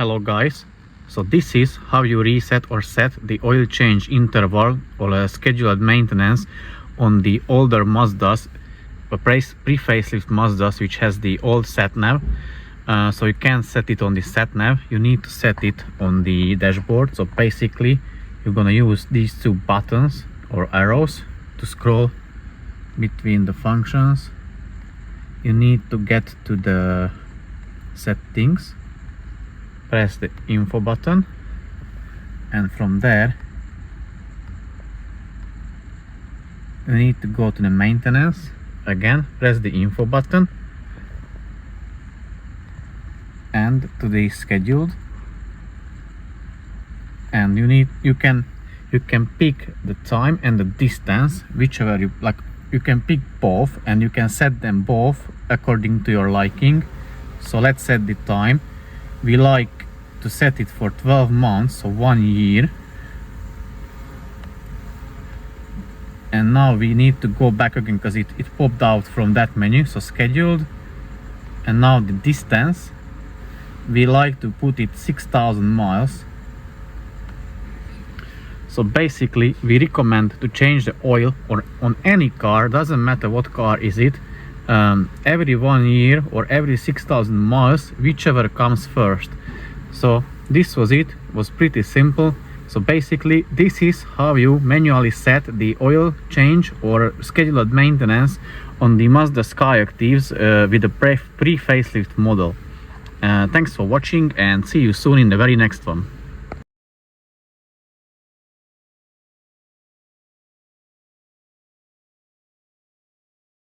Hello guys, so this is how you reset or set the oil change interval or a scheduled maintenance on the older Mazdas, pre-facelift Mazdas, which has the old sat nav. So you can't set it on the sat nav, you need to set it on the dashboard. So basically you're gonna use these two buttons or arrows to scroll between the functions. You need to get to the settings, press the info button, and from there you need to go to the maintenance. Again, press the info button and to the scheduled, and you can pick the time and the distance, whichever you like. You can pick both and you can set them both according to your liking. So let's set the time. We like to set it for 12 months, so 1 year. And now we need to go back again because it popped out from that menu. So scheduled, and now the distance, we like to put it 6,000 miles. So basically we recommend to change the oil on any car, doesn't matter what car is it, every 1 year or every 6,000 miles, whichever comes first. So this was pretty simple. So basically this is how you manually set the oil change or scheduled maintenance on the Mazda Skyactivs with the pre-facelift model. Thanks for watching and see you soon in the very next one.